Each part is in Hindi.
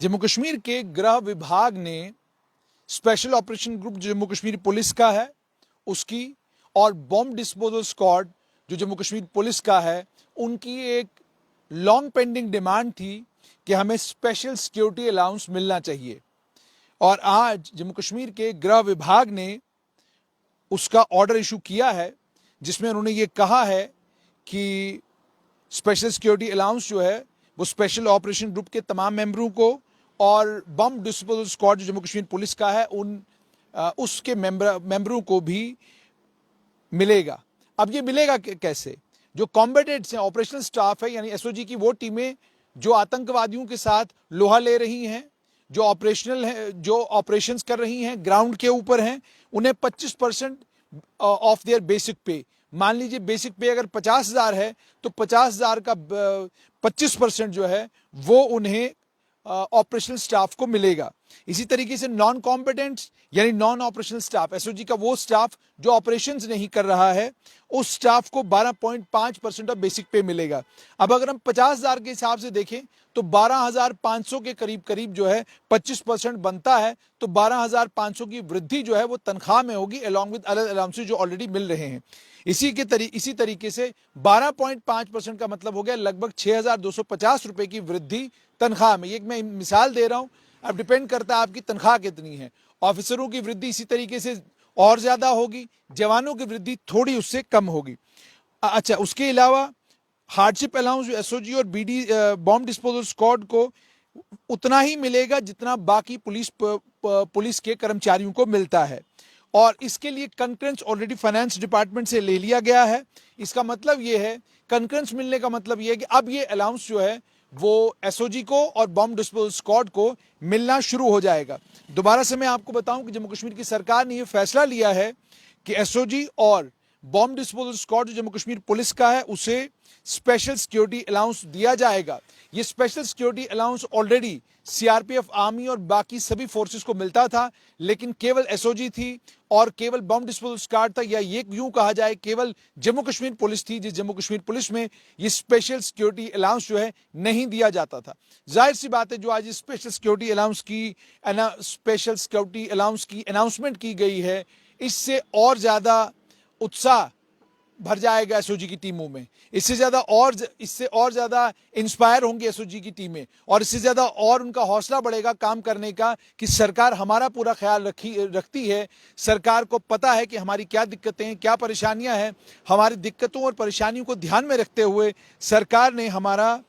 जम्मू कश्मीर के गृह विभाग ने special operation group Jammu Kashmir police का है उसकी और बॉम्ब डिस्पोजल स्क्वाड जो जम्मू कश्मीर पुलिस का है उनकी एक लॉन्ग पेंडिंग डिमांड थी कि हमें स्पेशल सिक्योरिटी अलाउंस मिलना चाहिए। और आज जम्मू कश्मीर के गृह विभाग ने उसका ऑर्डर इशू किया है जिसमें उन्होंने ये कहा है कि स्पेशल सिक्योरिटी अलाउंस जो है वो स्पेशल ऑपरेशन ग्रुप के तमाम मेंबरों को और बम डिस्पोजल स्क्वाड जो जम्मू कश्मीर पुलिस का है उसके मेंबरों को भी मिलेगा। अब ये मिलेगा कैसे? जो कॉम्बेटेंट्स हैं, ऑपरेशनल स्टाफ है यानी एसओजी की वो टीमें जो आतंकवादियों के साथ लोहा ले रही हैं, जो ऑपरेशनल है, जो ऑपरेशंस कर रही हैं, ग्राउंड के ऊपर हैं, उन्हें 25% ऑफ देयर बेसिक पे, मान लीजिए बेसिक पे अगर 50,000 है तो 50,000 का 25% जो है वो उन्हें ऑपरेशनल स्टाफ को मिलेगा। इसी तरीके से नॉन कॉम्पिटेंट्स यानी नॉन ऑपरेशनल स्टाफ, एसओजी का वो स्टाफ जो ऑपरेशंस नहीं कर रहा है, उस स्टाफ को 12.5% ऑफ बेसिक पे मिलेगा। अब अगर हम 50,000 के हिसाब से देखें तो 12,500 के करीब करीब जो है 25% बनता है, तो 12,500 की वृद्धि जो है वो तनख्वाह में होगी अलॉन्ग विद अदर अलाउंसेस जो ऑलरेडी मिल रहे हैं। इसी तरीके से 12.5% का मतलब हो गया लगभग 6,250 रुपए की वृद्धि तनख्वाह में। ये मैं मिसाल दे रहा हूं, अब डिपेंड करता है आपकी तनख्वाह कितनी है। ऑफिसरों की वृद्धि इसी तरीके से और ज्यादा होगी, जवानों की वृद्धि थोड़ी उससे कम होगी। अच्छा, उसके अलावा हार्डशिप अलाउंस जो एसओजी और बीडी बॉम्ब डिस्पोजल स्क्वाड को उतना ही मिलेगा जितना बाकी पुलिस के कर्मचारियों को मिलता है। और इसके लिए कंकरेंस ऑलरेडी फाइनेंस डिपार्टमेंट से ले लिया गया है। इसका मतलब ये है, कंकरेंस मिलने का मतलब ये है कि अब ये अलाउंस जो है वो एसओजी को और बॉम्ब डिस्पोजल स्क्वाड को मिलना शुरू हो जाएगा। दोबारा से मैं आपको बताऊं कि जम्मू कश्मीर की सरकार ने ये फैसला लिया है कि एसओजी और बॉम्ब डिस्पोजल स्क्वाड जो जम्मू कश्मीर पुलिस का है उसे स्पेशल सिक्योरिटी अलाउंस दिया जाएगा। ये special security allowance already CRPF, army और बाकी सभी फोर्सेस को मिलता था, लेकिन केवल एसओजी थी और केवल बॉम्ब डिस्पोजल स्क्वाड था, या ये यूं कहा जाए केवल जम्मू कश्मीर पुलिस थी जिस जम्मू कश्मीर पुलिस में ये स्पेशल सिक्योरिटी अलाउंस जो है नहीं दिया जाता था। जाहिर सी बात है जो आज स्पेशल सिक्योरिटी अलाउंस की अनाउंसमेंट की गई है, इससे और ज्यादा उत्साह भर जाएगा एसओजी की टीमों में, इससे और ज्यादा इंस्पायर होंगे एसओजी की टीमें, और इससे ज्यादा और उनका हौसला बढ़ेगा काम करने का कि सरकार हमारा पूरा ख्याल रखती है। सरकार को पता है कि हमारी क्या दिक्कतें हैं, क्या परेशानियां हैं। हमारी दिक्कतों और परेशानियों को ध्यान में रखते हुए सरकार ने हमारा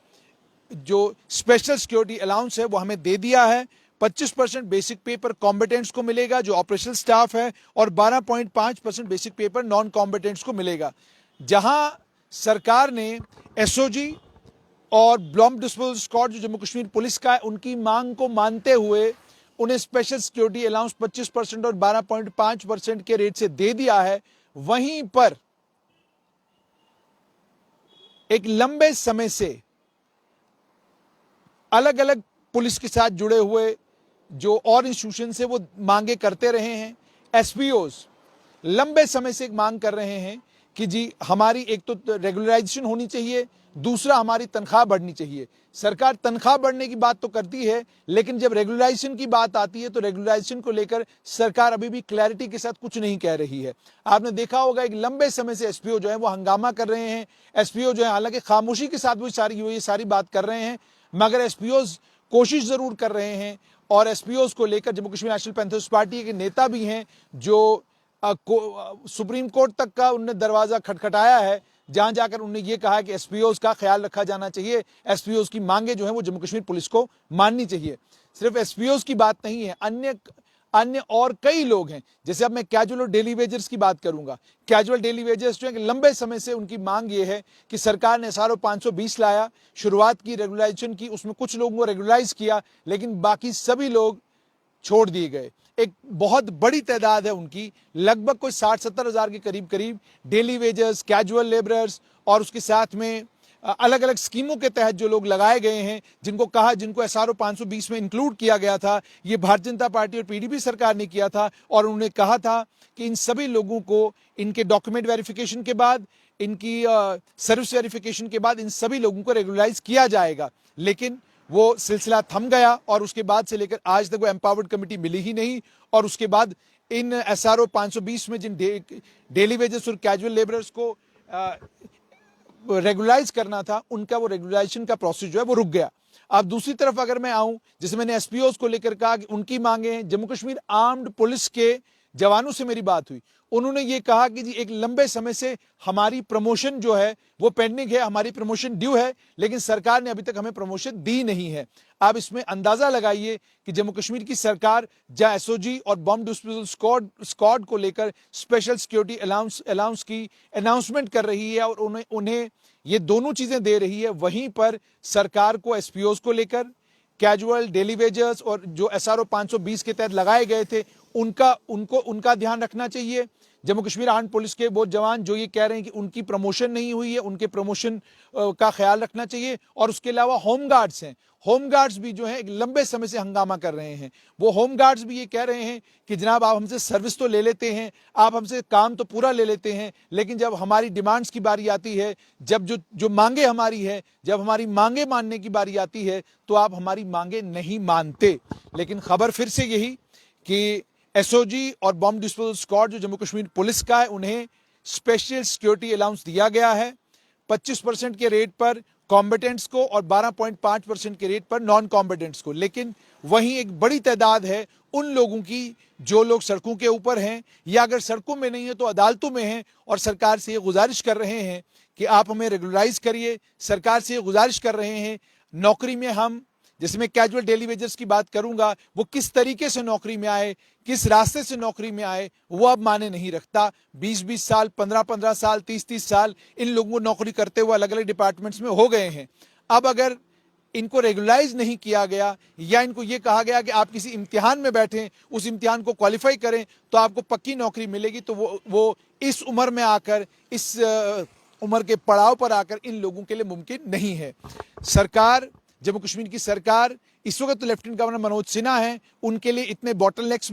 जो स्पेशल सिक्योरिटी अलाउंस है वो हमें दे दिया है। 25% बेसिक पे पर कॉम्बिटेंट्स को मिलेगा जो ऑपरेशनल स्टाफ है, और 12.5% बेसिक पे पर नॉन कॉम्बिटेंट्स को मिलेगा। जहां सरकार ने एसओजी और बॉम्ब डिस्पोजल स्क्वाड जो जम्मू कश्मीर पुलिस का है उनकी मांग को मानते हुए उन्हें स्पेशल सिक्योरिटी अलाउंस 25% और 12.5% के रेट से दे दिया है, वहीं पर एक लंबे समय से अलग अलग पुलिस के साथ जुड़े हुए जो और इंस्टीट्यूशन से वो मांगे करते रहे हैं। एसपीओज लंबे समय से एक मांग कर रहे हैं कि जी हमारी एक तो रेगुलराइजेशन होनी चाहिए, दूसरा हमारी तनख्वाह बढ़नी चाहिए। सरकार तनख्वाह बढ़ने की बात तो करती है, लेकिन जब रेगुलराइजेशन की बात आती है तो रेगुलराइजेशन को लेकर सरकार अभी भी क्लैरिटी के साथ कुछ नहीं कह रही है। आपने देखा होगा एक लंबे समय से एसपीओ जो है वो हंगामा कर रहे हैं। एसपीओ जो है हालांकि खामोशी के साथ वो सारी बात कर रहे हैं, मगर एसपीओज कोशिश जरूर कर रहे हैं। और एसपीओज को लेकर Jammu Kashmir national panthers party के नेता भी हैं जो सुप्रीम कोर्ट तक का उन्होंने दरवाजा खटखटाया है, जहां जाकर उन्होंने ये कहा है कि एसपीओज का ख्याल रखा जाना चाहिए, एसपीओज की मांगे जो है वो जम्मू कश्मीर पुलिस को माननी चाहिए। सिर्फ एसपीओज की बात नहीं है, अन्य और कई लोग हैं। जैसे अब मैं कैजुअल और डेली वेजर्स की बात करूंगा। कैजुअल डेली वेजर्स जो है कि लंबे समय से उनकी मांग ये है कि सरकार ने एसआरओ 520 लाया, शुरुआत की रेगुलाइजेशन की, उसमें कुछ लोगों को रेगुलाइज किया, लेकिन बाकी सभी लोग छोड़ दिए गए। एक बहुत बड़ी तादाद है उनकी, लगभग कोई 60-70 हजार के करीब डेली वेजर्स, कैजुअल लेबरर्स, और उसके साथ में अलग अलग स्कीमों के तहत जो लोग लगाए गए हैं, जिनको एसआरओ 520 में इंक्लूड किया गया था। ये भारतीय जनता पार्टी और पीडीपी सरकार ने किया था, और उन्होंने कहा था कि इन सभी लोगों को इनके डॉक्यूमेंट वेरिफिकेशन के बाद, इनकी सर्विस वेरिफिकेशन के बाद इन सभी लोगों को रेगुलराइज किया जाएगा। लेकिन वो सिलसिला थम गया और उसके बाद से लेकर आज तक वो एम्पावर्ड कमेटी मिली ही नहीं। और उसके बाद इन SRO 520 में जिन डेली वेजेस और कैजुअल लेबरर्स को रेगुलराइज करना था, उनका वो रेगुलराइजेशन का प्रोसेस जो है वो रुक गया। अब दूसरी तरफ अगर मैं आऊं, जैसे मैंने SPOs को लेकर कहा कि उनकी मांगे हैं, जम्मू कश्मीर आर्म्ड पुलिस के जवानों से मेरी बात हुई, उन्होंने ये कहा कि जी एक लंबे समय से हमारी प्रमोशन जो है वो पेंडिंग है, हमारी प्रमोशन ड्यू है, लेकिन सरकार ने अभी तक हमें प्रमोशन दी नहीं है। आप इसमें अंदाजा लगाइए कि जम्मू कश्मीर की सरकार जहां SOG और बॉम्ब डिस्पोजल स्क्वाड को लेकर स्पेशल सिक्योरिटी अलाउंस की अनाउंसमेंट कर रही है और उन्हें ये दोनों चीजें दे रही है, वहीं पर सरकार को SPOs को लेकर कैजुअल, डेली वेजर्स और जो SRO 520 के तहत लगाए गए थे उनका ध्यान रखना चाहिए। जम्मू कश्मीर आर्म्ड पुलिस के वो जवान जो ये कह रहे हैं कि उनकी प्रमोशन नहीं हुई है, उनके प्रमोशन का ख्याल रखना चाहिए। और उसके अलावा होमगार्ड्स हैं, होमगार्ड्स भी जो है एक लंबे समय से हंगामा कर रहे हैं। वो होमगार्ड्स भी ये कह रहे हैं कि जनाब आप हमसे सर्विस तो ले लेते हैं, आप हमसे काम तो पूरा ले लेते हैं, लेकिन जब हमारी डिमांड्स की बारी आती है, जब जो मांगे हमारी है, जब हमारी मांगे मानने की बारी आती है, तो आप हमारी मांगे नहीं मानते। लेकिन खबर फिर से यही कि SOG और बॉम्ब डिस्पोजल स्क्वाड जो जम्मू कश्मीर पुलिस का है, उन्हें स्पेशल सिक्योरिटी अलाउंस दिया गया है 25% के रेट पर कॉम्बेटेंट्स को और 12.5% के रेट पर नॉन कॉम्बेटेंट्स को। लेकिन वहीं एक बड़ी तादाद है उन लोगों की जो लोग सड़कों के ऊपर हैं, या अगर सड़कों में नहीं है तो अदालतों में हैं, और सरकार से ये गुजारिश कर रहे हैं कि आप हमें रेगुलराइज करिए। सरकार से ये गुजारिश कर रहे हैं नौकरी में हम, जैसे मैं कैजुअल डेली वेजर्स की बात करूंगा, वो किस तरीके से नौकरी में आए, किस रास्ते से नौकरी में आए, वो अब माने नहीं रखता। 20-20 साल, 15-15 साल, 30-30 साल इन लोगों को नौकरी करते हुए अलग अलग डिपार्टमेंट्स में हो गए हैं। अब अगर इनको रेगुलराइज नहीं किया गया, या इनको ये कहा गया कि आप किसी इम्तिहान में बैठें, उस इम्तिहान को क्वालिफाई करें तो आपको पक्की नौकरी मिलेगी, तो वो इस उम्र में आकर, इस उम्र के पड़ाव पर आकर इन लोगों के लिए मुमकिन नहीं है। सरकार, जम्मू कश्मीर की सरकार इस वक्त तो लेफ्टिनेंट गवर्नर मनोज सिन्हा हैं, उनके लिए इतने बॉटलनेक्स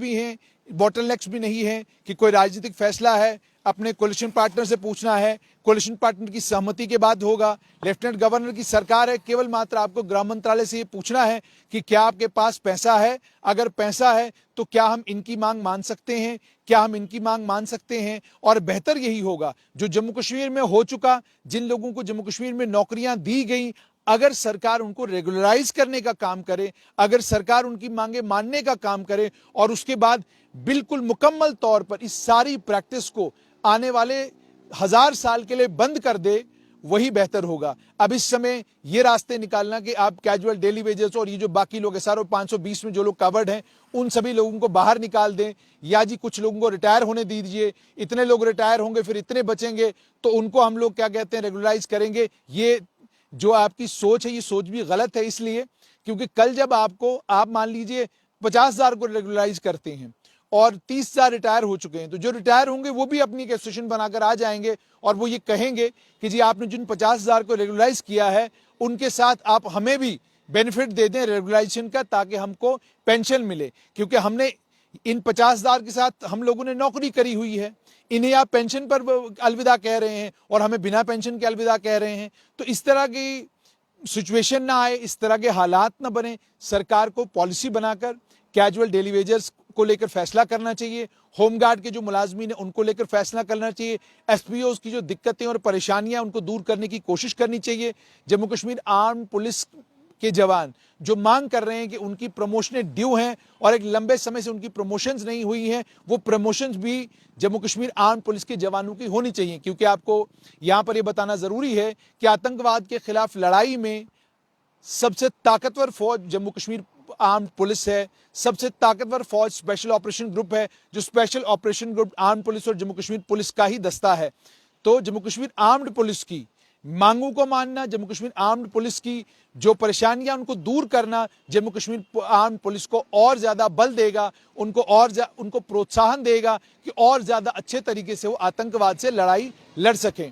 भी नहीं है कि कोई राजनीतिक फैसला है अपने कोलिशन पार्टनर से पूछना है, कोलिशन पार्टनर की सहमति के बाद होगा। लेफ्टिनेंट गवर्नर की सरकार है, केवल मात्र आपको गृह मंत्रालय से ये पूछना है कि क्या आपके पास पैसा है, अगर पैसा है तो क्या हम इनकी मांग मान सकते हैं, क्या हम इनकी मांग मान सकते हैं। और बेहतर यही होगा जो जम्मू कश्मीर में हो चुका, जिन लोगों को जम्मू कश्मीर में नौकरियां दी गई, अगर सरकार उनको रेगुलराइज करने का काम करे, अगर सरकार उनकी मांगे मानने का काम करे और उसके बाद बिल्कुल मुकम्मल तौर पर इस सारी प्रैक्टिस को आने वाले 1000 साल के लिए बंद कर दे, वही बेहतर होगा। अब इस समय ये रास्ते निकालना कि आप कैजुअल, डेली वेजेस और ये जो बाकी लोग SRO 520 में जो लोग कवर्ड हैं, उन सभी लोगों को बाहर निकाल दें, या जी कुछ लोगों को रिटायर होने दीजिए, इतने लोग रिटायर होंगे फिर इतने बचेंगे तो उनको हम लोग क्या कहते हैं रेगुलराइज करेंगे। ये जो आपकी सोच है, ये सोच भी गलत है, इसलिए क्योंकि कल जब आप मान लीजिए 50,000 को रेगुलराइज करते हैं और 30,000 रिटायर हो चुके हैं, तो जो रिटायर होंगे वो भी अपनी एक एसोसिएशन बनाकर आ जाएंगे और वो ये कहेंगे कि जी आपने जिन 50,000 को रेगुलराइज किया है उनके साथ आप हमें भी बेनिफिट दे दें रेगुलाइजेशन का, ताकि हमको पेंशन मिले, क्योंकि हमने इन 50,000 के साथ हम लोगों ने नौकरी करी हुई है, इन्हें आप पेंशन पर अलविदा कह रहे हैं और हमें बिना पेंशन के अलविदा कह रहे हैं। तो इस तरह की सिचुएशन ना आए, इस तरह के हालात ना बने। सरकार को पॉलिसी बनाकर कैजुअल, डेली वेजर्स को लेकर फैसला करना चाहिए, होमगार्ड के जो मुलाजमीन है उनको लेकर फैसला करना चाहिए, SPOs की जो दिक्कतें और परेशानियां उनको दूर करने की कोशिश करनी चाहिए। जम्मू कश्मीर आर्म्ड पुलिस के जवान जो मांग कर रहे हैं कि उनकी प्रमोशनें ड्यू हैं और एक लंबे समय से उनकी प्रमोशंस नहीं हुई हैं, वो प्रमोशंस भी जम्मू कश्मीर आर्म्ड पुलिस के जवानों की होनी चाहिए। क्योंकि आपको यहां पर यह बताना जरूरी है कि आतंकवाद के खिलाफ लड़ाई में सबसे ताकतवर फौज जम्मू कश्मीर आर्म्ड पुलिस है, सबसे ताकतवर फौज स्पेशल ऑपरेशन ग्रुप है, जो special operation group armed police और जम्मू कश्मीर पुलिस का ही दस्ता है। तो जम्मू कश्मीर आर्म्ड पुलिस की मांगों को मानना, जम्मू कश्मीर आर्म्ड पुलिस की जो परेशानियां उनको दूर करना, जम्मू कश्मीर आर्म्ड पुलिस को और ज्यादा बल देगा, उनको प्रोत्साहन देगा कि और ज्यादा अच्छे तरीके से वो आतंकवाद से लड़ाई लड़ सकें।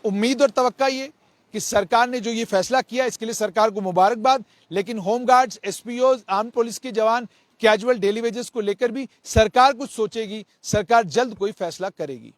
उम्मीद और तवक्का ये कि सरकार ने जो ये फैसला किया इसके लिए सरकार को मुबारकबाद, लेकिन होमगार्ड्स, SPOs, आर्म्ड पुलिस के जवान, कैजुअल, डेली वेजेस को लेकर भी सरकार कुछ सोचेगी, सरकार जल्द कोई फैसला करेगी।